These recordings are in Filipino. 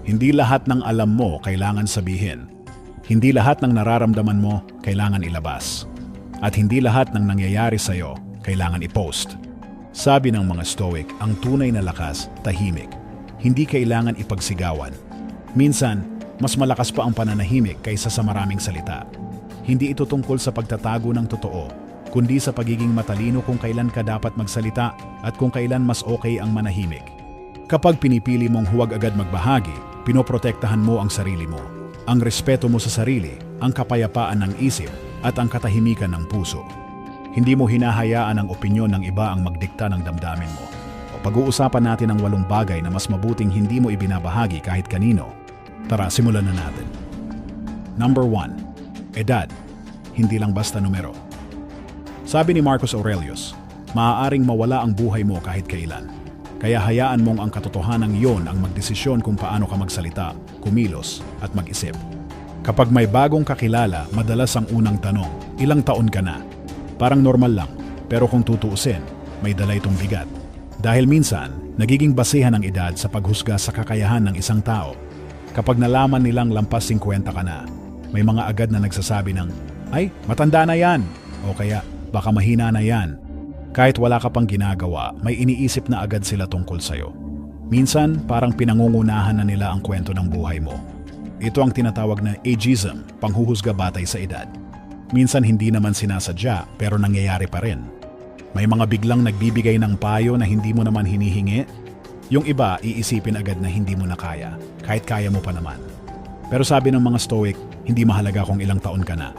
Hindi lahat ng alam mo kailangan sabihin. Hindi lahat ng nararamdaman mo kailangan ilabas. At hindi lahat ng nangyayari sa'yo kailangan i-post. Sabi ng mga Stoic, ang tunay na lakas, tahimik. Hindi kailangan ipagsigawan. Minsan, mas malakas pa ang pananahimik kaysa sa maraming salita. Hindi ito tungkol sa pagtatago ng totoo, kundi sa pagiging matalino kung kailan ka dapat magsalita at kung kailan mas okay ang manahimik. Kapag pinipili mong huwag agad magbahagi, pinoprotektahan mo ang sarili mo. Ang respeto mo sa sarili, ang kapayapaan ng isip, at ang katahimikan ng puso. Hindi mo hinahayaan ang opinyon ng iba ang magdikta ng damdamin mo. Pag-uusapan natin ang 8 bagay na mas mabuting hindi mo ibinabahagi kahit kanino. Tara, simulan na natin. Number 1. Edad. Hindi lang basta numero. Sabi ni Marcus Aurelius, maaaring mawala ang buhay mo kahit kailan. Kaya hayaan mong ang katotohanan yon ang magdesisyon kung paano ka magsalita, kumilos, at mag-isip. Kapag may bagong kakilala, madalas ang unang tanong, ilang taon ka na? Parang normal lang, pero kung tutuusin, may dala itong bigat. Dahil minsan, nagiging basehan ang edad sa paghusga sa kakayahan ng isang tao. Kapag nalaman nilang lampas 50 ka na, may mga agad na nagsasabi ng, ay, matanda na yan, o kaya, baka mahina na yan. Kahit wala ka pang ginagawa, may iniisip na agad sila tungkol sa'yo. Minsan, parang pinangungunahan na nila ang kwento ng buhay mo. Ito ang tinatawag na ageism, panghuhusga batay sa edad. Minsan hindi naman sinasadya, pero nangyayari pa rin. May mga biglang nagbibigay ng payo na hindi mo naman hinihingi. Yung iba, iisipin agad na hindi mo na kaya, kahit kaya mo pa naman. Pero sabi ng mga Stoic, hindi mahalaga kung ilang taon ka na.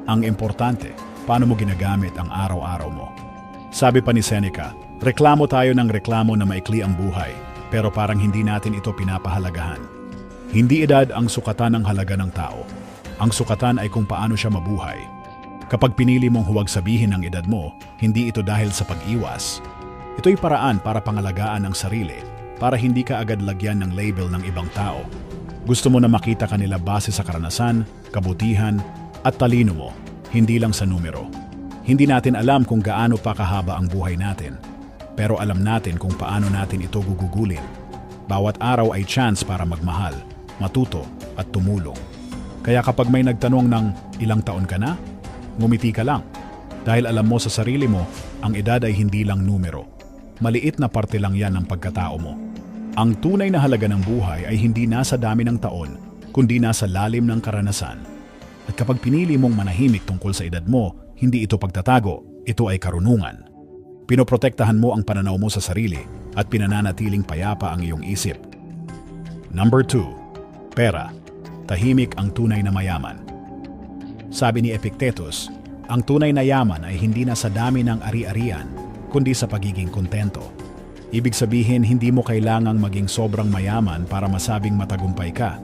Ang importante, paano mo ginagamit ang araw-araw mo. Sabi pa ni Seneca, reklamo tayo ng reklamo na maikli ang buhay, pero parang hindi natin ito pinapahalagahan. Hindi edad ang sukatan ng halaga ng tao. Ang sukatan ay kung paano siya mabuhay. Kapag pinili mong huwag sabihin ang edad mo, hindi ito dahil sa pag-iwas. Ito'y paraan para pangalagaan ang sarili, para hindi ka agad lagyan ng label ng ibang tao. Gusto mo na makita kanila base sa karanasan, kabutihan, at talino mo, hindi lang sa numero. Hindi natin alam kung gaano pa kahaba ang buhay natin, pero alam natin kung paano natin ito gugugulin. Bawat araw ay chance para magmahal, matuto, at tumulong. Kaya kapag may nagtanong ng ilang taon ka na, ngumiti ka lang. Dahil alam mo sa sarili mo, ang edad ay hindi lang numero. Maliit na parte lang yan ng pagkatao mo. Ang tunay na halaga ng buhay ay hindi nasa dami ng taon, kundi nasa lalim ng karanasan. At kapag pinili mong manahimik tungkol sa edad mo, hindi ito pagtatago, ito ay karunungan. Pinoprotektahan mo ang pananaw mo sa sarili at pinananatiling payapa ang iyong isip. Number 2. Pera. Tahimik ang tunay na mayaman. Sabi ni Epictetus, ang tunay na yaman ay hindi na sa dami ng ari-arian, kundi sa pagiging kontento. Ibig sabihin, hindi mo kailangang maging sobrang mayaman para masabing matagumpay ka.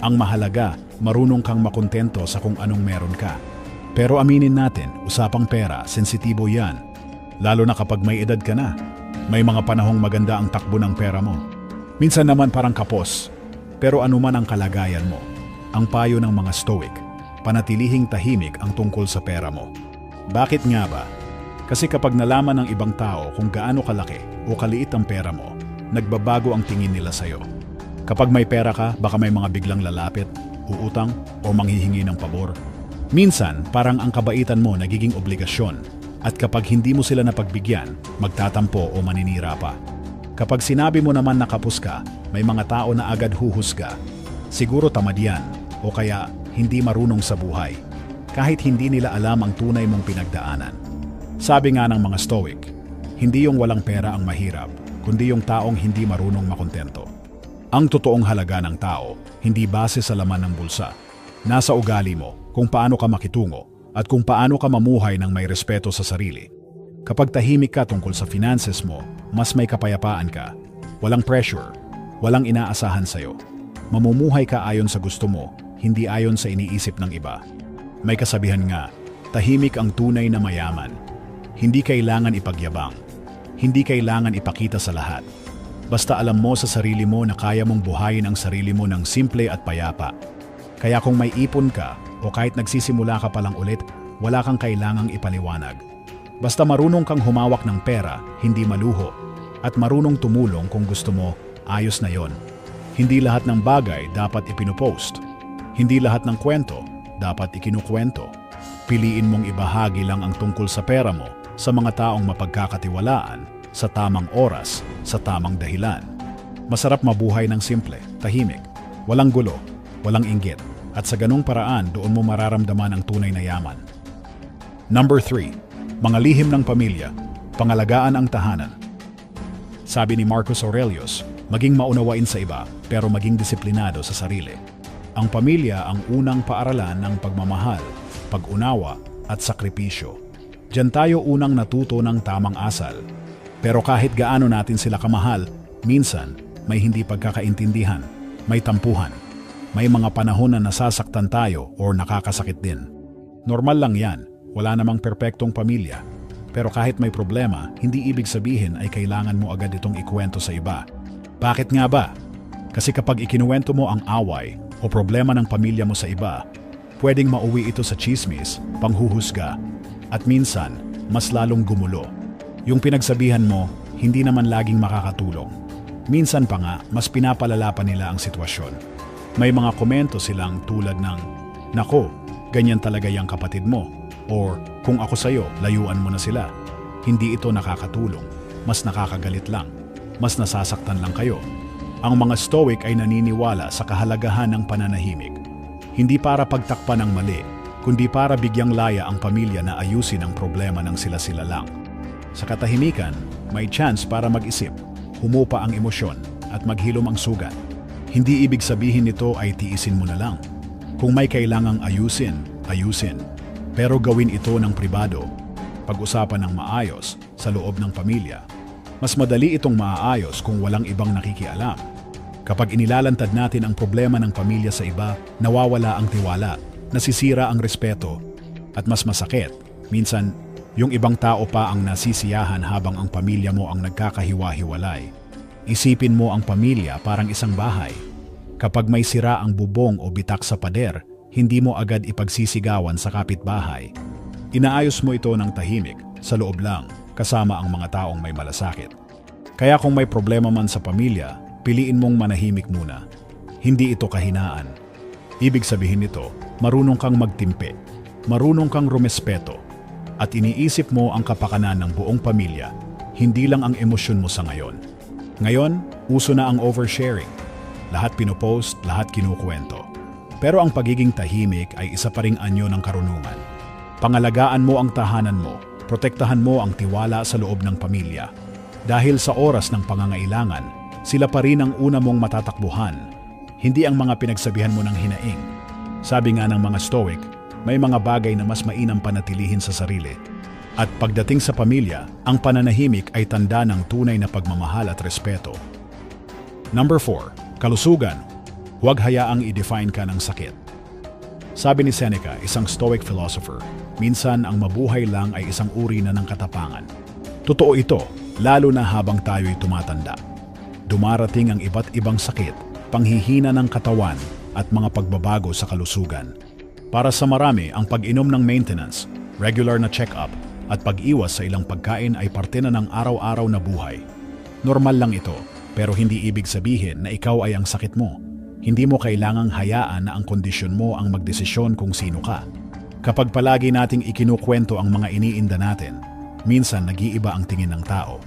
Ang mahalaga, marunong kang makontento sa kung anong meron ka. Pero aminin natin, usapang pera, sensitibo yan. Lalo na kapag may edad ka na. May mga panahong maganda ang takbo ng pera mo. Minsan naman parang kapos. Pero anuman ang kalagayan mo, ang payo ng mga Stoic, panatilihing tahimik ang tungkol sa pera mo. Bakit nga ba? Kasi kapag nalaman ng ibang tao kung gaano kalaki o kaliit ang pera mo, nagbabago ang tingin nila sa'yo. Kapag may pera ka, baka may mga biglang lalapit, uutang o manghihingi ng pabor. Minsan, parang ang kabaitan mo nagiging obligasyon at kapag hindi mo sila napagbigyan, magtatampo o maninira pa. Kapag sinabi mo naman na kapos ka, may mga tao na agad huhusga. Siguro tamad yan o kaya hindi marunong sa buhay, kahit hindi nila alam ang tunay mong pinagdaanan. Sabi nga ng mga Stoic, hindi yung walang pera ang mahirap, kundi yung taong hindi marunong makontento. Ang totoong halaga ng tao, hindi base sa laman ng bulsa. Nasa ugali mo, kung paano ka makitungo, at kung paano ka mamuhay ng may respeto sa sarili. Kapag tahimik ka tungkol sa finances mo, mas may kapayapaan ka. Walang pressure, walang inaasahan sa'yo. Mamumuhay ka ayon sa gusto mo, hindi ayon sa iniisip ng iba. May kasabihan nga, tahimik ang tunay na mayaman. Hindi kailangan ipagyabang. Hindi kailangan ipakita sa lahat. Basta alam mo sa sarili mo na kaya mong buhayin ang sarili mo ng simple at payapa. Kaya kung may ipon ka o kahit nagsisimula ka pa lang ulit, wala kang kailangang ipaliwanag. Basta marunong kang humawak ng pera, hindi maluho, at marunong tumulong kung gusto mo, ayos na yon. Hindi lahat ng bagay dapat ipinopost. Hindi lahat ng kwento dapat ikinukwento. Piliin mong ibahagi lang ang tungkol sa pera mo sa mga taong mapagkakatiwalaan, sa tamang oras, sa tamang dahilan. Masarap mabuhay ng simple, tahimik, walang gulo, walang inggit, at sa ganung paraan doon mo mararamdaman ang tunay na yaman. Number 3. Mga lihim ng pamilya, pangalagaan ang tahanan. Sabi ni Marcus Aurelius, maging maunawain sa iba pero maging disiplinado sa sarili. Ang pamilya ang unang paaralan ng pagmamahal, pag-unawa at sakripisyo. Diyan tayo unang natuto ng tamang asal. Pero kahit gaano natin sila kamahal, minsan may hindi pagkakaintindihan, may tampuhan, may mga panahon na nasasaktan tayo o nakakasakit din. Normal lang yan, wala namang perpektong pamilya. Pero kahit may problema, hindi ibig sabihin ay kailangan mo agad itong ikwento sa iba. Bakit nga ba? Kasi kapag ikinuwento mo ang away o problema ng pamilya mo sa iba, pwedeng mauwi ito sa chismis, panghuhusga, at minsan, mas lalong gumulo. Yung pinagsabihan mo, hindi naman laging makakatulong. Minsan pa nga, mas pinapalala pa nila ang sitwasyon. May mga komento silang tulad ng, "Nako, ganyan talaga yung kapatid mo." Or, "Kung ako sa'yo, layuan mo na sila." Hindi ito nakakatulong. Mas nakakagalit lang. Mas nasasaktan lang kayo. Ang mga Stoic ay naniniwala sa kahalagahan ng pananahimik. Hindi para pagtakpan ng mali, kundi para bigyang laya ang pamilya na ayusin ang problema ng sila-sila lang. Sa katahimikan, may chance para mag-isip, humupa ang emosyon, at maghilom ang sugat. Hindi ibig sabihin nito ay tiisin mo na lang. Kung may kailangang ayusin, ayusin. Pero gawin ito ng pribado. Pag-usapan ng maayos sa loob ng pamilya. Mas madali itong maaayos kung walang ibang nakikialam. Kapag inilalantad natin ang problema ng pamilya sa iba, nawawala ang tiwala, nasisira ang respeto, at mas masakit, minsan, yung ibang tao pa ang nasisiyahan habang ang pamilya mo ang nagkakahiwa-hiwalay. Isipin mo ang pamilya parang isang bahay. Kapag may sira ang bubong o bitak sa pader, hindi mo agad ipagsisigawan sa kapitbahay. Inaayos mo ito ng tahimik, sa loob lang, kasama ang mga taong may malasakit. Kaya kung may problema man sa pamilya, piliin mong manahimik muna. Hindi ito kahinaan. Ibig sabihin nito, marunong kang magtimpe, marunong kang rumespeto, at iniisip mo ang kapakanan ng buong pamilya, hindi lang ang emosyon mo sa ngayon. Ngayon, uso na ang oversharing. Lahat pinopost, lahat kinukwento. Pero ang pagiging tahimik ay isa pa ring anyo ng karunungan. Pangalagaan mo ang tahanan mo, protektahan mo ang tiwala sa loob ng pamilya. Dahil sa oras ng pangangailangan, sila pa rin ang una mong matatakbuhan, hindi ang mga pinagsabihan mo ng hinaing. Sabi nga ng mga Stoic, may mga bagay na mas mainam panatilihin sa sarili. At pagdating sa pamilya, ang pananahimik ay tanda ng tunay na pagmamahal at respeto. Number 4. Kalusugan. Huwag hayaang i-define ka ng sakit. Sabi ni Seneca, isang Stoic philosopher, minsan ang mabuhay lang ay isang uri na ng katapangan. Totoo ito, lalo na habang tayo'y tumatanda. Dumarating ang iba't ibang sakit, panghihina ng katawan, at mga pagbabago sa kalusugan. Para sa marami, ang pag-inom ng maintenance, regular na check-up, at pag-iwas sa ilang pagkain ay parte na ng araw-araw na buhay. Normal lang ito, pero hindi ibig sabihin na ikaw ay ang sakit mo. Hindi mo kailangang hayaan na ang kondisyon mo ang magdesisyon kung sino ka. Kapag palagi nating ikinukwento ang mga iniinda natin, minsan nag-iiba ang tingin ng tao.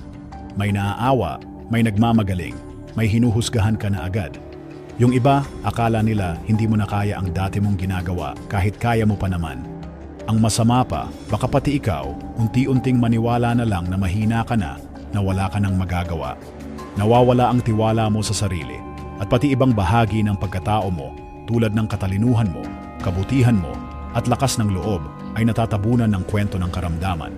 May naaawa, may nagmamagaling, may hinuhusgahan ka na agad. Yung iba, akala nila hindi mo na kaya ang dati mong ginagawa kahit kaya mo pa naman. Ang masama pa, baka pati ikaw, unti-unting maniwala na lang na mahina ka na wala ka nang magagawa. Nawawala ang tiwala mo sa sarili at pati ibang bahagi ng pagkatao mo tulad ng katalinuhan mo, kabutihan mo at lakas ng loob ay natatabunan ng kwento ng karamdaman.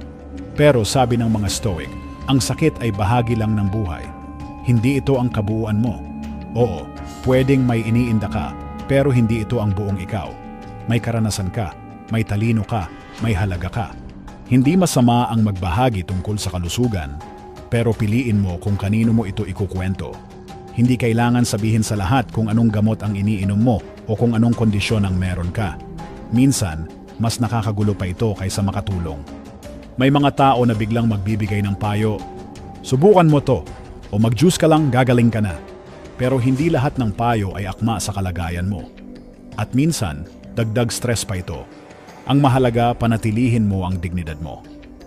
Pero sabi ng mga Stoic, ang sakit ay bahagi lang ng buhay. Hindi ito ang kabuuan mo. Oo, pwedeng may iniinda ka, pero hindi ito ang buong ikaw. May karanasan ka, may talino ka, may halaga ka. Hindi masama ang magbahagi tungkol sa kalusugan, pero piliin mo kung kanino mo ito ikukwento. Hindi kailangan sabihin sa lahat kung anong gamot ang iniinom mo o kung anong kondisyon ang meron ka. Minsan, mas nakakagulo pa ito kaysa makatulong. May mga tao na biglang magbibigay ng payo, "Subukan mo to," o "Mag-juice ka lang, gagaling ka na." Pero hindi lahat ng payo ay akma sa kalagayan mo. At minsan, dagdag stress pa ito. Ang mahalaga, panatilihin mo ang dignidad mo.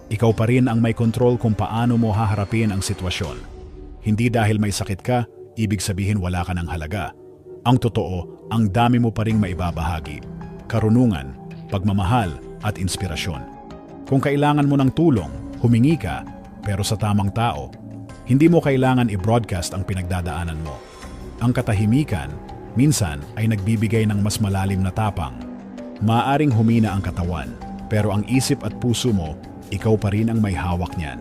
Ikaw pa rin ang may kontrol kung paano mo haharapin ang sitwasyon. Hindi dahil may sakit ka, ibig sabihin wala ka ng halaga. Ang totoo, ang dami mo pa ring maibabahagi. Karunungan, pagmamahal at inspirasyon. Kung kailangan mo ng tulong, humingi ka, pero sa tamang tao. Hindi mo kailangan i-broadcast ang pinagdadaanan mo. Ang katahimikan, minsan ay nagbibigay ng mas malalim na tapang. Maaring humina ang katawan, pero ang isip at puso mo, ikaw pa rin ang may hawak niyan.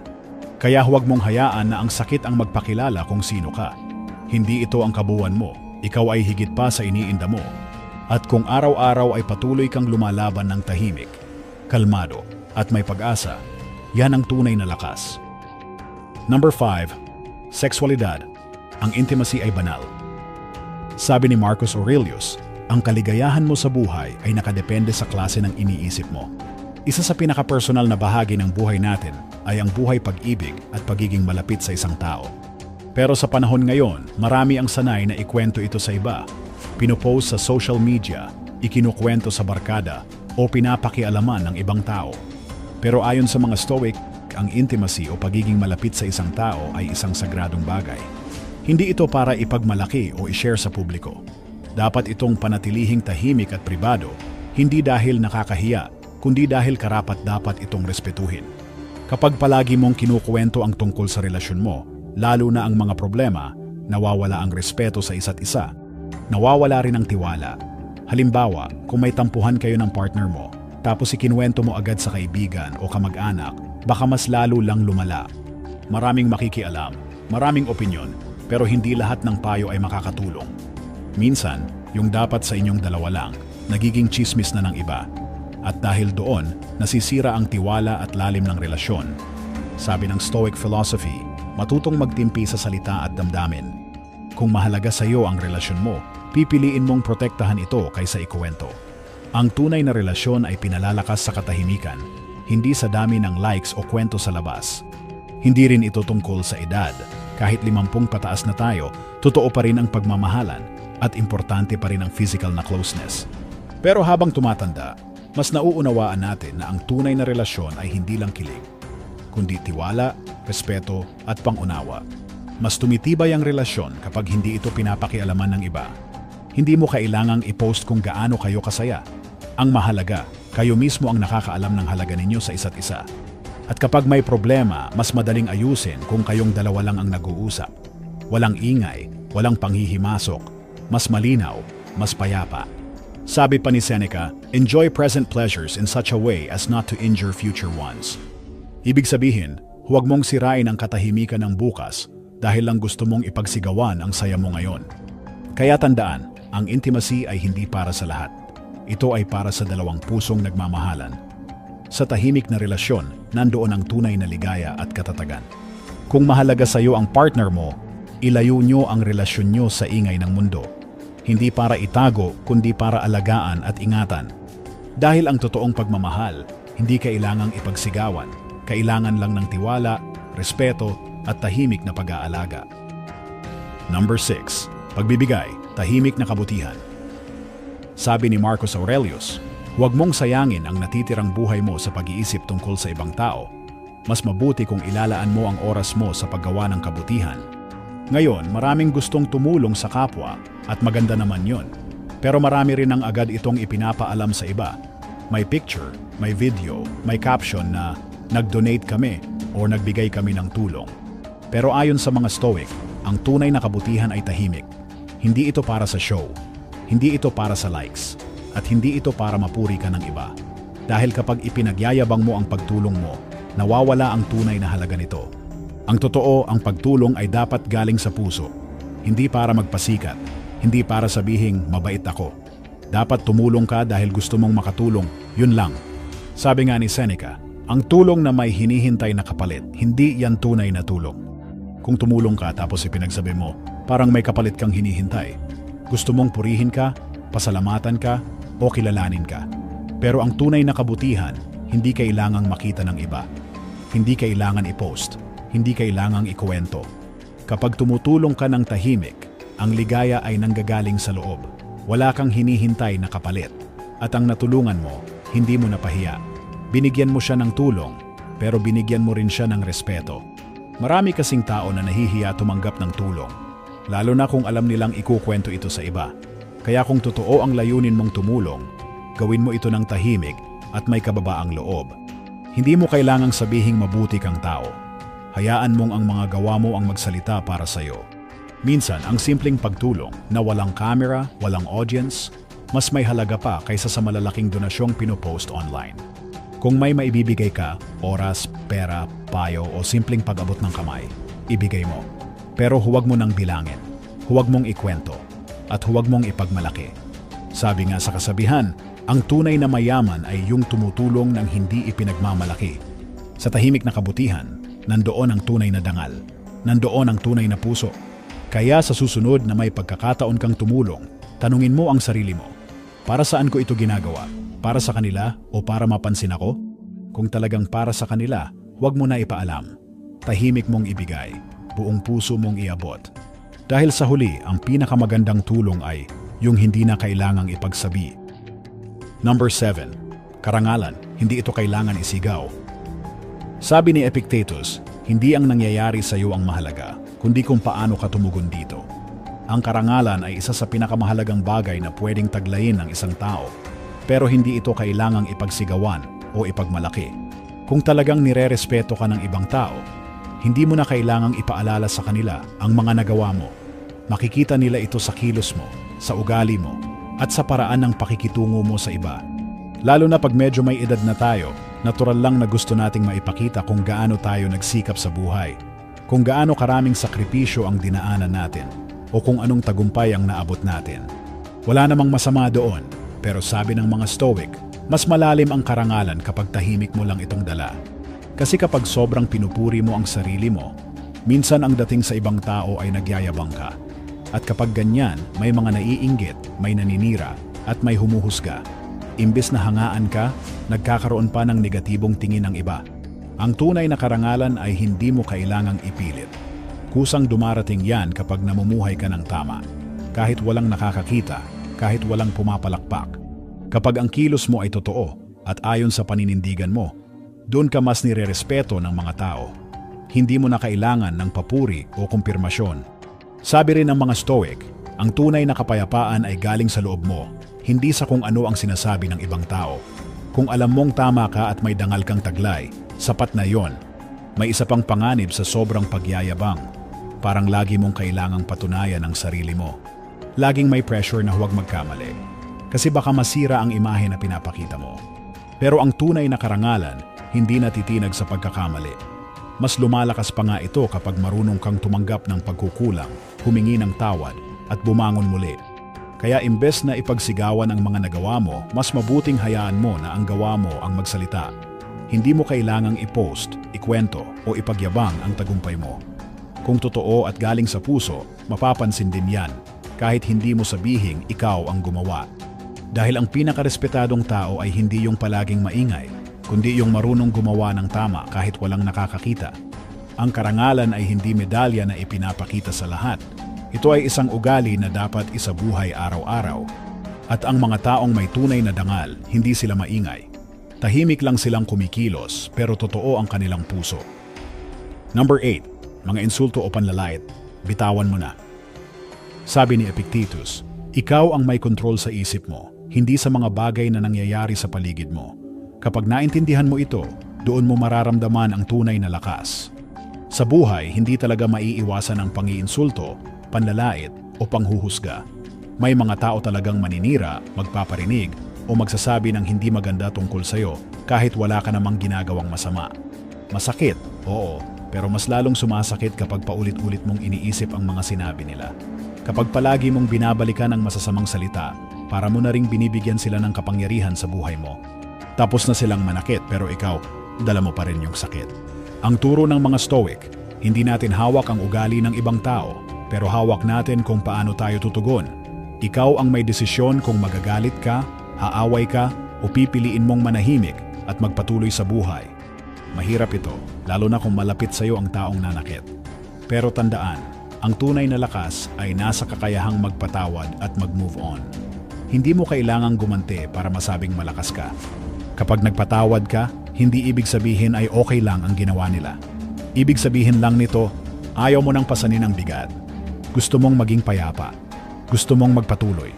Kaya huwag mong hayaan na ang sakit ang magpakilala kung sino ka. Hindi ito ang kabuuan mo, ikaw ay higit pa sa iniinda mo. At kung araw-araw ay patuloy kang lumalaban ng tahimik, kalmado at may pag-asa, yan ang tunay na lakas. Number 5. Sexualidad. Ang intimacy ay banal. Sabi ni Marcus Aurelius, ang kaligayahan mo sa buhay ay nakadepende sa klase ng iniisip mo. Isa sa pinaka-personal na bahagi ng buhay natin ay ang buhay pag-ibig at pagiging malapit sa isang tao. Pero sa panahon ngayon, marami ang sanay na ikwento ito sa iba. Pinopost sa social media, ikinukwento sa barkada, o pinapakialaman ng ibang tao. Pero ayon sa mga Stoic, ang intimacy o pagiging malapit sa isang tao ay isang sagradong bagay. Hindi ito para ipagmalaki o i-share sa publiko. Dapat itong panatilihing tahimik at pribado, hindi dahil nakakahiya, kundi dahil karapat-dapat itong respetuhin. Kapag palagi mong kinukuwento ang tungkol sa relasyon mo, lalo na ang mga problema, nawawala ang respeto sa isa't isa. Nawawala rin ang tiwala. Halimbawa, kung may tampuhan kayo ng partner mo, tapos ikinuwento mo agad sa kaibigan o kamag-anak, baka mas lalo lang lumala. Maraming makikialam, maraming opinyon, pero hindi lahat ng payo ay makakatulong. Minsan, yung dapat sa inyong dalawa lang, nagiging chismis na ng iba. At dahil doon, nasisira ang tiwala at lalim ng relasyon. Sabi ng Stoic philosophy, matutong magtimpi sa salita at damdamin. Kung mahalaga sa iyo ang relasyon mo, pipiliin mong protektahan ito kaysa ikuwento. Ang tunay na relasyon ay pinalalakas sa katahimikan, hindi sa dami ng likes o kwento sa labas. Hindi rin ito tungkol sa edad. Kahit 50 pataas na tayo, totoo pa rin ang pagmamahalan at importante pa rin ang physical na closeness. Pero habang tumatanda, mas nauunawaan natin na ang tunay na relasyon ay hindi lang kilig, kundi tiwala, respeto at pangunawa. Mas tumitibay ang relasyon kapag hindi ito pinapakialaman ng iba. Hindi mo kailangang i-post kung gaano kayo kasaya. Ang mahalaga, kayo mismo ang nakakaalam ng halaga ninyo sa isa't isa. At kapag may problema, mas madaling ayusin kung kayong dalawa lang ang nag-uusap. Walang ingay, walang panghihimasok, mas malinaw, mas payapa. Sabi pa ni Seneca, enjoy present pleasures in such a way as not to injure future ones. Ibig sabihin, huwag mong sirain ang katahimikan ng bukas dahil lang gusto mong ipagsigawan ang saya mo ngayon. Kaya tandaan, ang intimacy ay hindi para sa lahat. Ito ay para sa dalawang pusong nagmamahalan. Sa tahimik na relasyon, nandoon ang tunay na ligaya at katatagan. Kung mahalaga sa iyo ang partner mo, ilayo nyo ang relasyon nyo sa ingay ng mundo. Hindi para itago, kundi para alagaan at ingatan. Dahil ang totoong pagmamahal, hindi kailangang ipagsigawan. Kailangan lang ng tiwala, respeto, at tahimik na pag-aalaga. Number 6. Pagbibigay, tahimik na kabutihan. Sabi ni Marcus Aurelius, huwag mong sayangin ang natitirang buhay mo sa pag-iisip tungkol sa ibang tao. Mas mabuti kung ilalaan mo ang oras mo sa paggawa ng kabutihan. Ngayon, maraming gustong tumulong sa kapwa at maganda naman yon. Pero marami rin ang agad itong ipinapaalam sa iba. May picture, may video, may caption na nag-donate kami o nagbigay kami ng tulong. Pero ayon sa mga Stoic, ang tunay na kabutihan ay tahimik. Hindi ito para sa show. Hindi ito para sa likes. At hindi ito para mapuri ka ng iba. Dahil kapag ipinagyayabang mo ang pagtulong mo, nawawala ang tunay na halaga nito. Ang totoo, ang pagtulong ay dapat galing sa puso. Hindi para magpasikat. Hindi para sabihing mabait ako. Dapat tumulong ka dahil gusto mong makatulong. Yun lang. Sabi nga ni Seneca, ang tulong na may hinihintay na kapalit, hindi yan tunay na tulong. Kung tumulong ka tapos ipinagsabi mo, parang may kapalit kang hinihintay. Gusto mong purihin ka, pasalamatan ka, o kilalanin ka. Pero ang tunay na kabutihan, hindi kailangang makita ng iba. Hindi kailangan i-post. Hindi kailangang ikuwento. Kapag tumutulong ka ng tahimik, Ang ligaya ay nanggagaling sa loob. Wala kang hinihintay na kapalit. At ang natulungan mo, hindi mo napahiya. Binigyan mo siya ng tulong, pero binigyan mo rin siya ng respeto. Marami kasing tao na nahihiya tumanggap ng tulong, lalo na kung alam nilang ikukwento ito sa iba. Kaya kung totoo ang layunin mong tumulong, gawin mo ito ng tahimik at may kababaang loob. Hindi mo kailangang sabihing mabuti kang tao. Hayaan mong ang mga gawa mo ang magsalita para sa'yo. Minsan, ang simpleng pagtulong na walang camera, walang audience, mas may halaga pa kaysa sa malalaking donasyong pinopost online. Kung may maibibigay ka, oras, pera, payo o simpleng pag-abot ng kamay, ibigay mo. Pero huwag mo nang bilangin, huwag mong ikwento, at huwag mong ipagmalaki. Sabi nga sa kasabihan, ang tunay na mayaman ay yung tumutulong ng hindi ipinagmamalaki. Sa tahimik na kabutihan, nandoon ang tunay na dangal, nandoon ang tunay na puso. Kaya sa susunod na may pagkakataon kang tumulong, tanungin mo ang sarili mo, para saan ko ito ginagawa? Para sa kanila o para mapansin ako? Kung talagang para sa kanila, huwag mo na ipaalam. Tahimik mong ibigay, buong puso mong iabot. Dahil sa huli, ang pinakamagandang tulong ay yung hindi na kailangang ipagsabi. Number 7. Karangalan, hindi ito kailangan isigaw. Sabi ni Epictetus, hindi ang nangyayari sa iyo ang mahalaga, kundi kung paano ka tumugon dito. Ang karangalan ay isa sa pinakamahalagang bagay na pwedeng taglayin ng isang tao, pero hindi ito kailangang ipagsigawan o ipagmalaki. Kung talagang nirerespeto ka ng ibang tao, hindi mo na kailangang ipaalala sa kanila ang mga nagawa mo. Makikita nila ito sa kilos mo, sa ugali mo, at sa paraan ng pakikitungo mo sa iba. Lalo na pag medyo may edad na tayo, natural lang na gusto nating maipakita kung gaano tayo nagsikap sa buhay, kung gaano karaming sakripisyo ang dinaanan natin, o kung anong tagumpay ang naabot natin. Wala namang masama doon. Pero sabi ng mga Stoic, mas malalim ang karangalan kapag tahimik mo lang itong dala. Kasi kapag sobrang pinupuri mo ang sarili mo, minsan ang dating sa ibang tao ay nagyayabang ka. At kapag ganyan, may mga naiinggit, may naninira, at may humuhusga. Imbes na hangaan ka, nagkakaroon pa ng negatibong tingin ng iba. Ang tunay na karangalan ay hindi mo kailangang ipilit. Kusang dumarating yan kapag namumuhay ka ng tama. Kahit walang nakakakita, kahit walang pumapalakpak. Kapag ang kilos mo ay totoo at ayon sa paninindigan mo, doon ka mas nirerespeto ng mga tao. Hindi mo na kailangan ng papuri o kumpirmasyon. Sabi rin ng mga Stoic, ang tunay na kapayapaan ay galing sa loob mo, hindi sa kung ano ang sinasabi ng ibang tao. Kung alam mong tama ka at may dangal kang taglay, sapat na yon. May isa pang panganib sa sobrang pagyayabang. Parang lagi mong kailangang patunayan ang sarili mo. Laging may pressure na huwag magkamali. Kasi baka masira ang imahe na pinapakita mo. Pero ang tunay na karangalan, hindi natitinag sa pagkakamali. Mas lumalakas pa nga ito kapag marunong kang tumanggap ng pagkukulang, humingi ng tawad, at bumangon muli. Kaya imbes na ipagsigawan ang mga nagawa mo, mas mabuting hayaan mo na ang gawa mo ang magsalita. Hindi mo kailangang i-post, ikwento, o ipagyabang ang tagumpay mo. Kung totoo at galing sa puso, mapapansin din yan. Kahit hindi mo sabihing ikaw ang gumawa. Dahil ang pinakarespetadong tao ay hindi yung palaging maingay, kundi yung marunong gumawa ng tama kahit walang nakakakita. Ang karangalan ay hindi medalya na ipinapakita sa lahat. Ito ay isang ugali na dapat isabuhay araw-araw. At ang mga taong may tunay na dangal, hindi sila maingay. Tahimik lang silang kumikilos pero totoo ang kanilang puso. Number 8. Mga insulto o panlalait, bitawan mo na. Sabi ni Epictetus, ikaw ang may kontrol sa isip mo, hindi sa mga bagay na nangyayari sa paligid mo. Kapag naintindihan mo ito, doon mo mararamdaman ang tunay na lakas. Sa buhay, hindi talaga maiiwasan ang pangiinsulto, panlalait o panghuhusga. May mga tao talagang maninira, magpaparinig o magsasabi ng hindi maganda tungkol sa'yo kahit wala ka namang ginagawang masama. Masakit, oo, pero mas lalong sumasakit kapag paulit-ulit mong iniisip ang mga sinabi nila. Kapag palagi mong binabalikan ang masasamang salita, para mo na ring binibigyan sila ng kapangyarihan sa buhay mo. Tapos na silang manakit pero ikaw, dala mo pa rin yung sakit. Ang turo ng mga Stoic, hindi natin hawak ang ugali ng ibang tao, pero hawak natin kung paano tayo tutugon. Ikaw ang may desisyon kung magagalit ka, haaway ka, o pipiliin mong manahimik at magpatuloy sa buhay. Mahirap ito, lalo na kung malapit sa iyo ang taong nanakit. Pero tandaan, Ang tunay na lakas ay nasa kakayahang magpatawad at mag-move on. Hindi mo kailangang gumante para masabing malakas ka. Kapag nagpatawad ka, hindi ibig sabihin ay okay lang ang ginawa nila. Ibig sabihin lang nito, ayaw mo nang pasanin ang bigat. Gusto mong maging payapa. Gusto mong magpatuloy.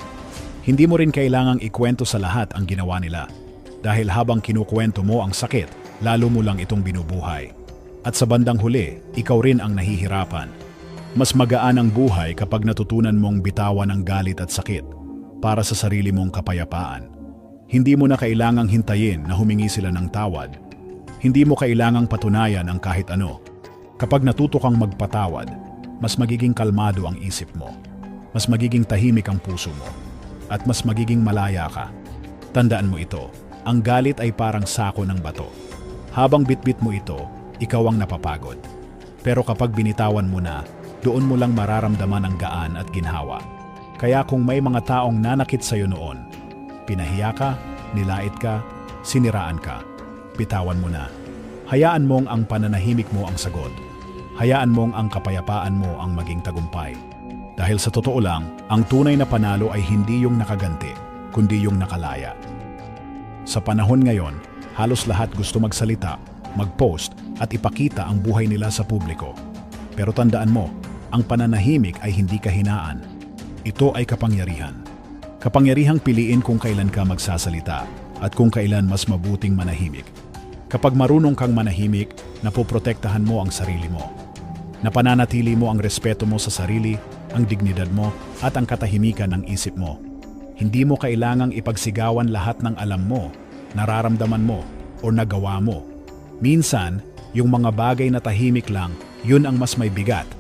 Hindi mo rin kailangang ikwento sa lahat ang ginawa nila. Dahil habang kinukwento mo ang sakit, lalo mo lang itong binubuhay. At sa bandang huli, ikaw rin ang nahihirapan. Mas magaan ang buhay kapag natutunan mong bitawan ang galit at sakit para sa sarili mong kapayapaan. Hindi mo na kailangang hintayin na humingi sila ng tawad. Hindi mo kailangang patunayan ang kahit ano. Kapag natuto kang magpatawad, mas magiging kalmado ang isip mo. Mas magiging tahimik ang puso mo. At mas magiging malaya ka. Tandaan mo ito, ang galit ay parang sako ng bato. Habang bitbit mo ito, ikaw ang napapagod. Pero kapag binitawan mo na, doon mo lang mararamdaman ang gaan at ginhawa. Kaya kung may mga taong nanakit sa'yo noon, pinahiya ka, nilait ka, siniraan ka, bitawan mo na. Hayaan mong ang pananahimik mo ang sagot. Hayaan mong ang kapayapaan mo ang maging tagumpay. Dahil sa totoo lang, ang tunay na panalo ay hindi yung nakaganti, kundi yung nakalaya. Sa panahon ngayon, halos lahat gusto magsalita, mag-post at ipakita ang buhay nila sa publiko. Pero tandaan mo, ang pananahimik ay hindi kahinaan. Ito ay kapangyarihan. Kapangyarihang piliin kung kailan ka magsasalita at kung kailan mas mabuting manahimik. Kapag marunong kang manahimik, napoprotektahan mo ang sarili mo. Napananatili mo ang respeto mo sa sarili, ang dignidad mo at ang katahimikan ng isip mo. Hindi mo kailangang ipagsigawan lahat ng alam mo, nararamdaman mo o nagawa mo. Minsan, yung mga bagay na tahimik lang, yun ang mas may bigat